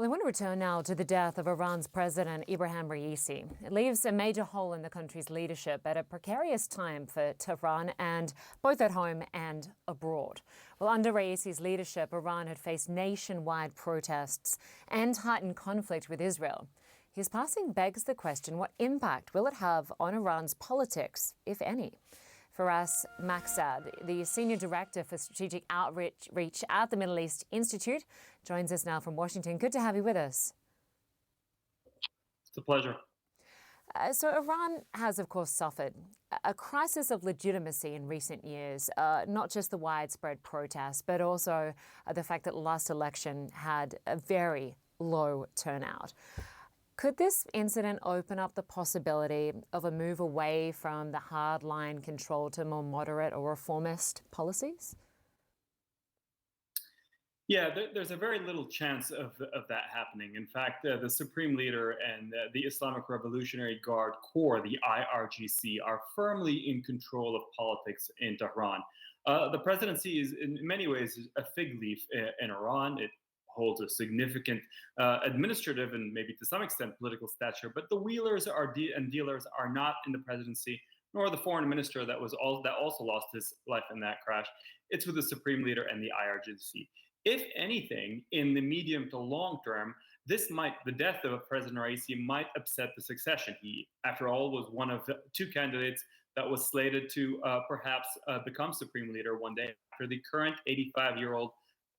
Well, I want to return now to the death of Iran's president, Ibrahim Raisi. It leaves a major hole in the country's leadership at a precarious time for Tehran, and both at home and abroad. Well, under Raisi's leadership, Iran had faced nationwide protests and heightened conflict with Israel. His passing begs the question, what impact will it have on Iran's politics, if any? Firas Maksad, the Senior Director for Strategic Outreach at the Middle East Institute, joins us now from Washington. Good to have you with us. It's a pleasure. So Iran has, of course, suffered a crisis of legitimacy in recent years, not just the widespread protests, but also the fact that last election had a very low turnout. Could this incident open up the possibility of a move away from the hardline control to more moderate or reformist policies? Yeah, there's a very little chance of that happening. In fact, the Supreme Leader and the Islamic Revolutionary Guard Corps, the IRGC, are firmly in control of politics in Tehran. The presidency is, in many ways, a fig leaf in Iran. It holds a significant administrative and maybe to some extent political stature, but the wheelers and dealers are not in the presidency, nor the foreign minister that also lost his life in that crash. It's with the Supreme Leader and the IRGC. If anything, in the medium to long term, the death of President Raisi might upset the succession. He, after all, was one of the two candidates that was slated to perhaps become Supreme Leader one day after the current 85-year-old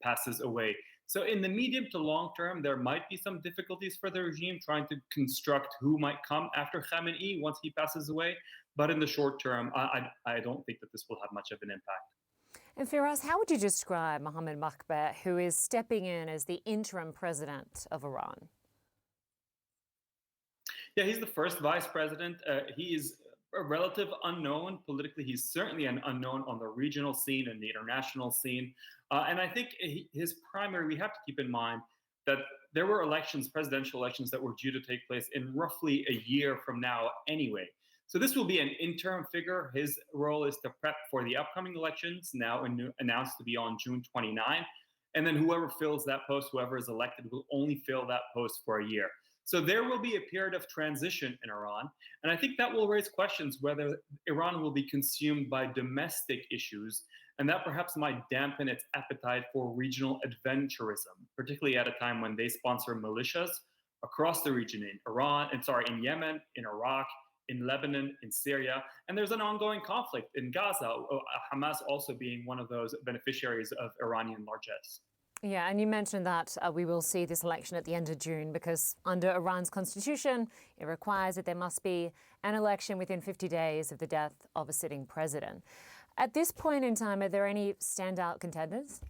passes away. So in the medium to long term, there might be some difficulties for the regime trying to construct who might come after Khamenei once he passes away. But in the short term, I don't think that this will have much of an impact. And Firas, how would you describe Mohammad Makbar, who is stepping in as the interim president of Iran? Yeah, he's the first vice president. He is a relative unknown politically. He's certainly an unknown on the regional scene and the international scene. And I think we have to keep in mind that there were presidential elections that were due to take place in roughly a year from now anyway. So this will be an interim figure. His role is to prep for the upcoming elections, now announced to be on June 29. And then whoever fills that post, whoever is elected, will only fill that post for a year. So there will be a period of transition in Iran. And I think that will raise questions whether Iran will be consumed by domestic issues, and that perhaps might dampen its appetite for regional adventurism, particularly at a time when they sponsor militias across the region in Yemen, in Iraq, in Lebanon, in Syria, and there's an ongoing conflict in Gaza, Hamas also being one of those beneficiaries of Iranian largesse. Yeah, and you mentioned that we will see this election at the end of June because under Iran's constitution, it requires that there must be an election within 50 days of the death of a sitting president. At this point in time, are there any standout contenders?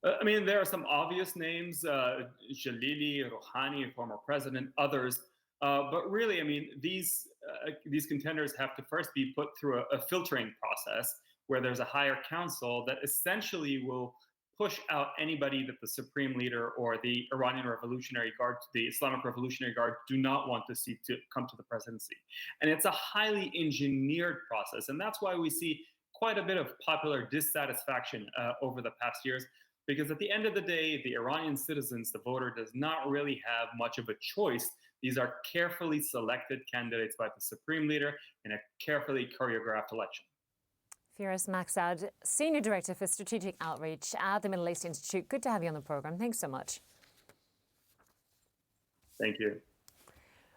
I mean, there are some obvious names, Jalili, Rouhani, former president, others. But really, I mean, these contenders have to first be put through a filtering process where there's a higher council that essentially will push out anybody that the Supreme Leader or the Iranian Revolutionary Guard, the Islamic Revolutionary Guard, do not want to see to come to the presidency. And it's a highly engineered process. And that's why we see quite a bit of popular dissatisfaction over the past years. Because at the end of the day, the Iranian citizens, the voter, does not really have much of a choice. These are carefully selected candidates by the Supreme Leader in a carefully choreographed election. Firas Maksad, Senior Director for Strategic Outreach at the Middle East Institute. Good to have you on the program. Thanks so much. Thank you.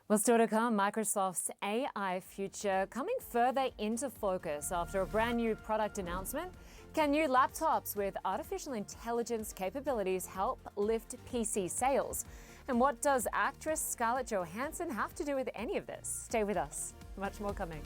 Well, still to come, Microsoft's AI future coming further into focus after a brand new product announcement. Can new laptops with artificial intelligence capabilities help lift PC sales? And what does actress Scarlett Johansson have to do with any of this? Stay with us. Much more coming.